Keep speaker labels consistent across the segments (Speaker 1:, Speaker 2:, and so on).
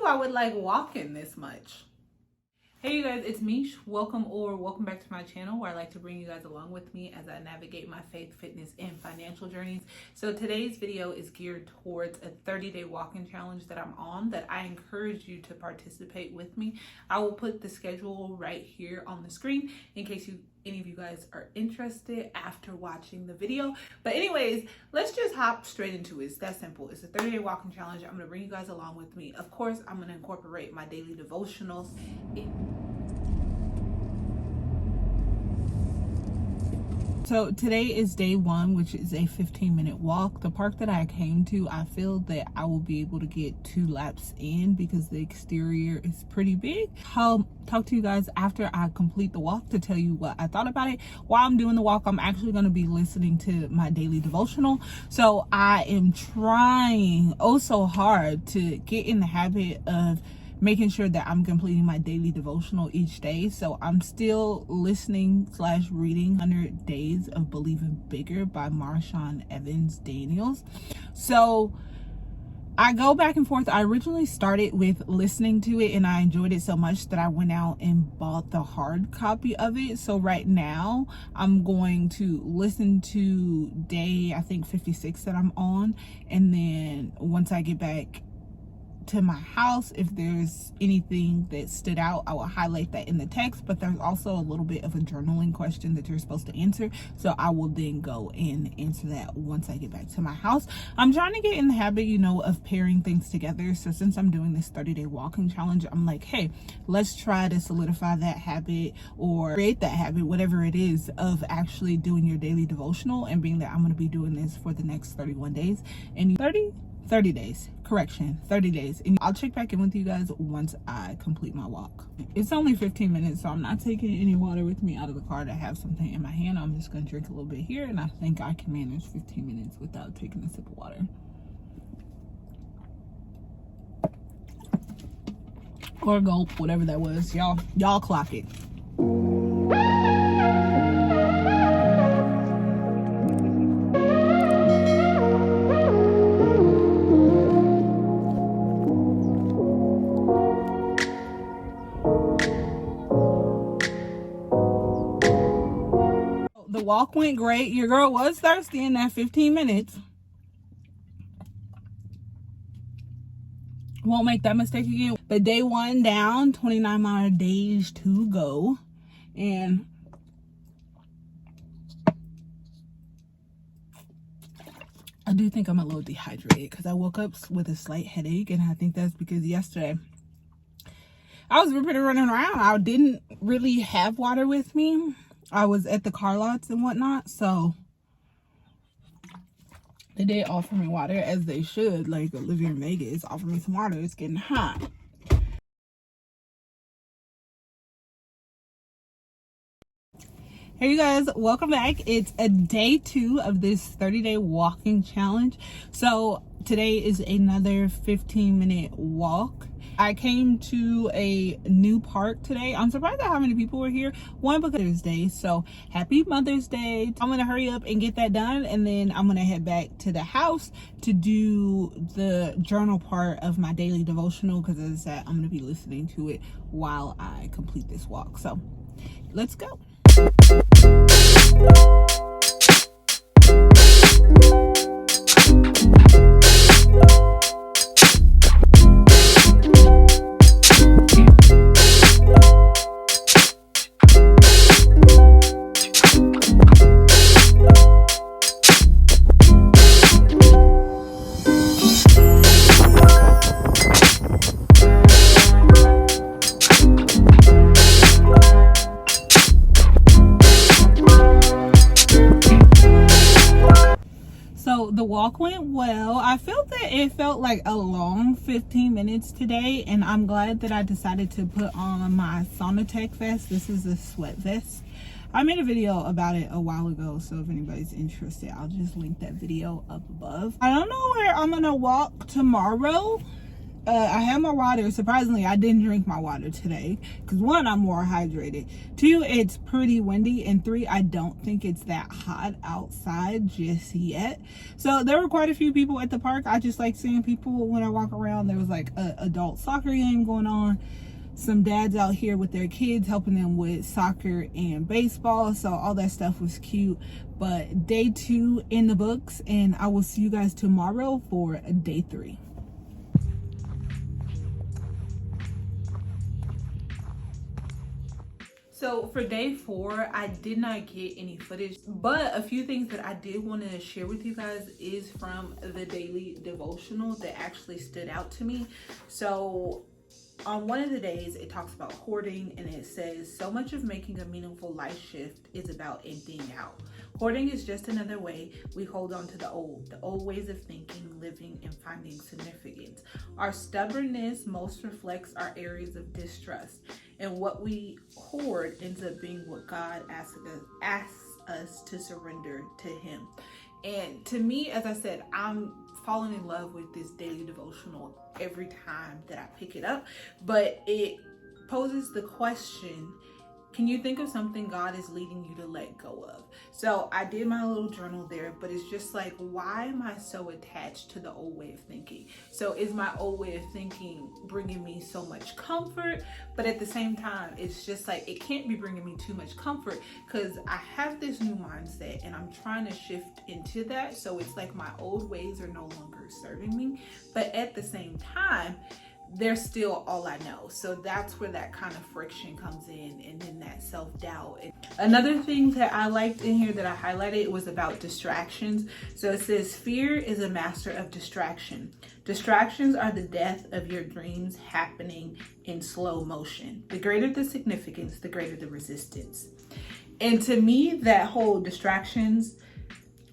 Speaker 1: I would like walking this much. Hey you guys, it's Mish. Welcome back to my channel where I like to bring you guys along with me as I navigate my faith, fitness, and financial journeys. So today's video is geared towards a 30-day walking challenge that I'm on that I encourage you to participate with me. I will put the schedule right here on the screen in case any of you guys are interested after watching the video. But anyways, let's just hop straight into it. It's that simple. It's a 30-day walking challenge. I'm going to bring you guys along with me. Of course, I'm going to incorporate my daily devotionals. So today is day one, which is a 15-minute walk. The park that I came to, I feel that I will be able to get 2 laps in because the exterior is pretty big. I'll talk to you guys after I complete the walk to tell you what I thought about it. While I'm doing the walk, I'm actually going to be listening to my daily devotional. So I am trying so hard to get in the habit of making sure that I'm completing my daily devotional each day. So I'm still listening/reading 100 Days of Believing Bigger by Marshawn Evans Daniels. So I go back and forth. I originally started with listening to it and I enjoyed it so much that I went out and bought the hard copy of it. So right now I'm going to listen to day, I think 56 that I'm on. And then once I get back to my house, if there's anything that stood out, I will highlight that in the text. But there's also a little bit of a journaling question that you're supposed to answer, so I will then go and answer that once I get back to my house. I'm trying to get in the habit, of pairing things together. So since I'm doing this 30-day walking challenge, I'm like, hey, let's try to solidify that habit or create that habit, whatever it is, of actually doing your daily devotional. And being that I'm going to be doing this for the next 31 days and 30 days, correction, 30 days. And I'll check back in with you guys once I complete my walk. It's only 15 minutes, so I'm not taking any water with me out of the car to have something in my hand. I'm just gonna drink a little bit here, and I think I can manage 15 minutes without taking a sip of water. Or a gulp, whatever that was. Y'all clock it. The walk went great. Your girl was thirsty in that 15 minutes. Won't make that mistake again. But day one down, 29 more days to go. And I do think I'm a little dehydrated because I woke up with a slight headache, and I think that's because yesterday I was ripping and running around. I didn't really have water with me. I was at the car lots and whatnot, so they did offer me water, as they should. Like Olivia and Vegas offer me some water. It's getting hot. Hey you guys, welcome back. It's a day 2 of this 30-day walking challenge. So today is another 15-minute walk. I came to a new park today. I'm surprised at how many people were here. One, because Mother's Day, so happy Mother's Day. I'm gonna hurry up and get that done, and then I'm gonna head back to the house to do the journal part of my daily devotional, because as I said, I'm gonna be listening to it while I complete this walk. So let's go. The walk went well. I felt that it felt like a long 15 minutes today, and I'm glad that I decided to put on my Sonotech vest. This is a sweat vest. I made a video about it a while ago, so if anybody's interested, I'll just link that video up above. I don't know where I'm gonna walk tomorrow. I had my water. Surprisingly, I didn't drink my water today because one, I'm more hydrated. Two, it's pretty windy. And three, I don't think it's that hot outside just yet. So there were quite a few people at the park. I just like seeing people when I walk around. There was like a adult soccer game going on. Some dads out here with their kids helping them with soccer and baseball, so all that stuff was cute. But day 2 in the books, and I will see you guys tomorrow for day 3. So for day 4, I did not get any footage, but a few things that I did want to share with you guys is from the Daily Devotional that actually stood out to me. So on one of the days, it talks about hoarding, and it says, so much of making a meaningful life shift is about emptying out. Hoarding is just another way we hold on to the old ways of thinking, living, and finding significance. Our stubbornness most reflects our areas of distrust, and what we hoard ends up being what God asks us to surrender to Him. And to me, as I said, I'm falling in love with this daily devotional every time that I pick it up, but it poses the question, can you think of something God is leading you to let go of? So I did my little journal there, but it's just like, why am I so attached to the old way of thinking? So is my old way of thinking bringing me so much comfort? But at the same time, it's just like, it can't be bringing me too much comfort because I have this new mindset and I'm trying to shift into that. So it's like my old ways are no longer serving me, but at the same time, they're still all I know. So that's where that kind of friction comes in, and then that self-doubt. Another thing that I liked in here that I highlighted was about distractions. So it says, fear is a master of distraction. Distractions are the death of your dreams happening in slow motion. The greater the significance, the greater the resistance. And to me, that whole distractions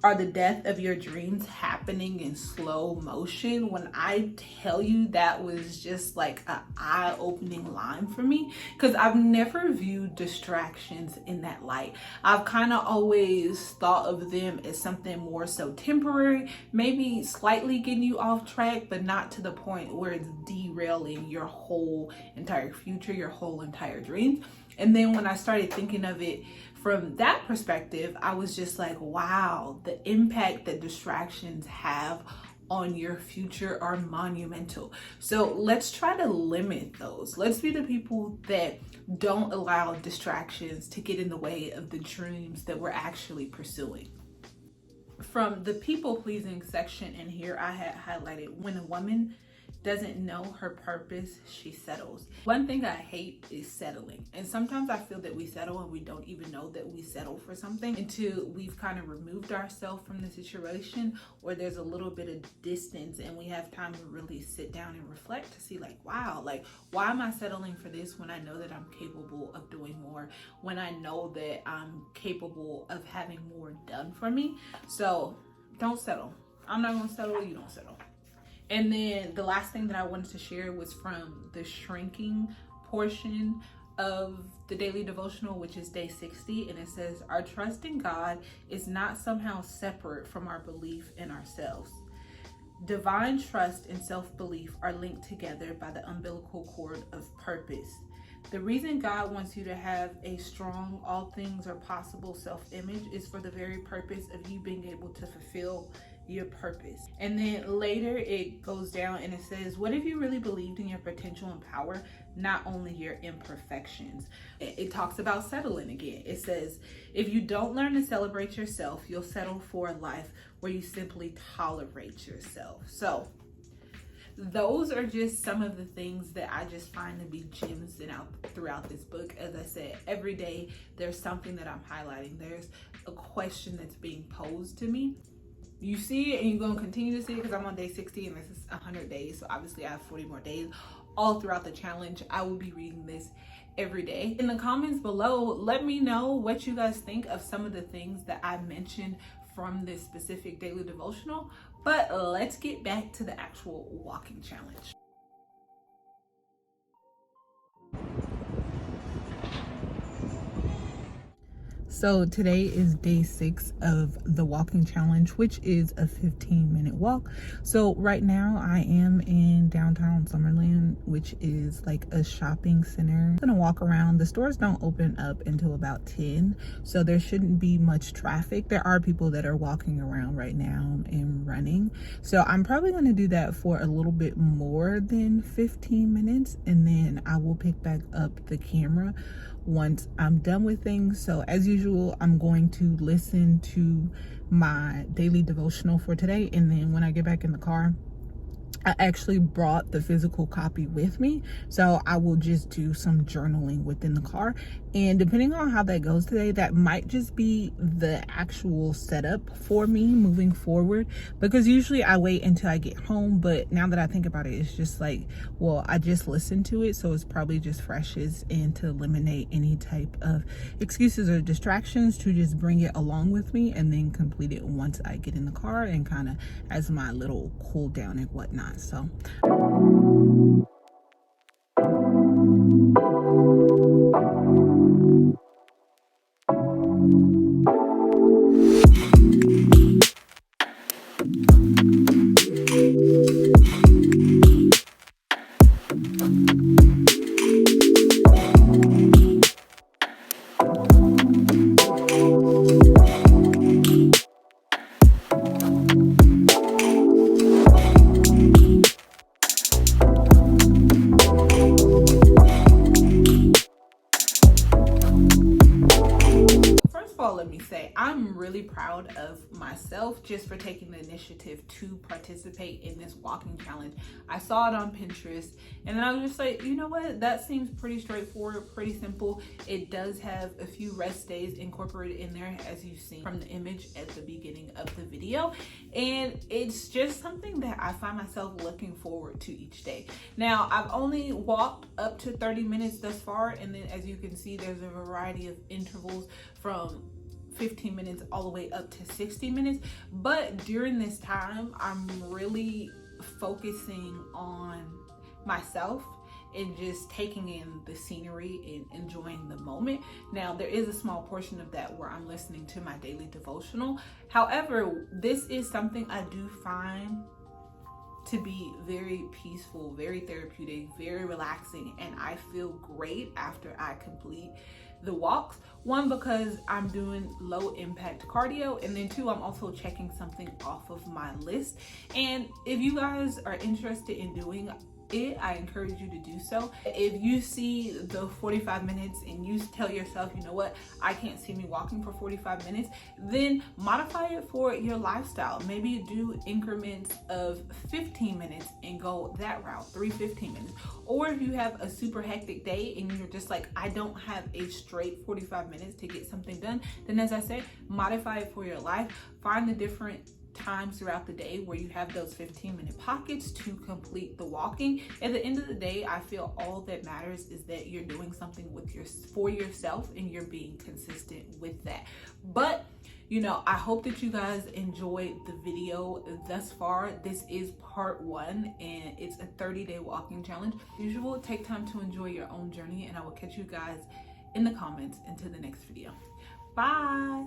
Speaker 1: are the death of your dreams happening in slow motion. When I tell you, that was just like an eye-opening line for me, because I've never viewed distractions in that light. I've kind of always thought of them as something more so temporary, maybe slightly getting you off track, but not to the point where it's derailing your whole entire future, your whole entire dream. And then when I started thinking of it from that perspective, I was just like, wow, the impact that distractions have on your future are monumental. So let's try to limit those. Let's be the people that don't allow distractions to get in the way of the dreams that we're actually pursuing. From the people-pleasing section in here, I had highlighted, when a woman doesn't know her purpose, she settles. One thing I hate is settling. And sometimes I feel that we settle and we don't even know that we settle for something until we've kind of removed ourselves from the situation, or there's a little bit of distance and we have time to really sit down and reflect to see like, wow, like, why am I settling for this when I know that I'm capable of doing more, when I know that I'm capable of having more done for me? So don't settle. I'm not gonna settle, you don't settle. And then the last thing that I wanted to share was from the shrinking portion of the daily devotional, which is day 60. And it says, our trust in God is not somehow separate from our belief in ourselves. Divine trust and self-belief are linked together by the umbilical cord of purpose. The reason God wants you to have a strong, all things are possible self-image is for the very purpose of you being able to fulfill your purpose. And then later it goes down and it says, what if you really believed in your potential and power, not only your imperfections? It talks about settling again. It says, if you don't learn to celebrate yourself, you'll settle for a life where you simply tolerate yourself. So those are just some of the things that I just find to be gems throughout this book. As I said, every day there's something that I'm highlighting. There's a question that's being posed to me. You see it and you're going to continue to see it because I'm on day 60 and this is 100 days. So obviously I have 40 more days all throughout the challenge. I will be reading this every day. In the comments below, let me know what you guys think of some of the things that I mentioned from this specific daily devotional. But let's get back to the actual walking challenge. So today is day 6 of the walking challenge, which is a 15-minute walk. So right now I am in downtown Summerlin, which is like a shopping center. I'm gonna walk around. The stores don't open up until about 10, so there shouldn't be much traffic. There are people that are walking around right now and running, so I'm probably gonna do that for a little bit more than 15 minutes, and then I will pick back up the camera once I'm done with things. So as usual, I'm going to listen to my daily devotional for today, and then when I get back in the car, I actually brought the physical copy with me, so I will just do some journaling within the car. And depending on how that goes today, that might just be the actual setup for me moving forward, because usually I wait until I get home. But now that I think about it, it's just like, well, I just listened to it, so it's probably just freshest, and to eliminate any type of excuses or distractions, to just bring it along with me and then complete it once I get in the car, and kind of as my little cool down and whatnot. So let me say, I'm really proud of myself just for taking the initiative to participate in this walking challenge. I saw it on Pinterest, and then I was just like, you know what, that seems pretty straightforward, pretty simple. It does have a few rest days incorporated in there, as you've seen from the image at the beginning of the video, and it's just something that I find myself looking forward to each day. Now, I've only walked up to 30 minutes thus far, and then as you can see, there's a variety of intervals from 15 minutes all the way up to 60 minutes. But during this time, I'm really focusing on myself and just taking in the scenery and enjoying the moment. Now, there is a small portion of that where I'm listening to my daily devotional. However, this is something I do find to be very peaceful, very therapeutic, very relaxing, and I feel great after I complete the walks. One, because I'm doing low impact cardio, and then 2, I'm also checking something off of my list. And if you guys are interested in doing it, I encourage you to do so. If you see the 45 minutes and you tell yourself, you know what, I can't see me walking for 45 minutes, then modify it for your lifestyle. Maybe do increments of 15 minutes and go that route, 15 minutes. Or if you have a super hectic day and you're just like, I don't have a straight 45 minutes to get something done, then as I said, modify it for your life. Find the different times throughout the day where you have those 15-minute pockets to complete the walking. At the end of the day, I feel all that matters is that you're doing something for yourself, and you're being consistent with that. But you know, I hope that you guys enjoyed the video thus far. This is part 1, and it's a 30-day walking challenge. As usual, take time to enjoy your own journey, and I will catch you guys in the comments into the next video. Bye.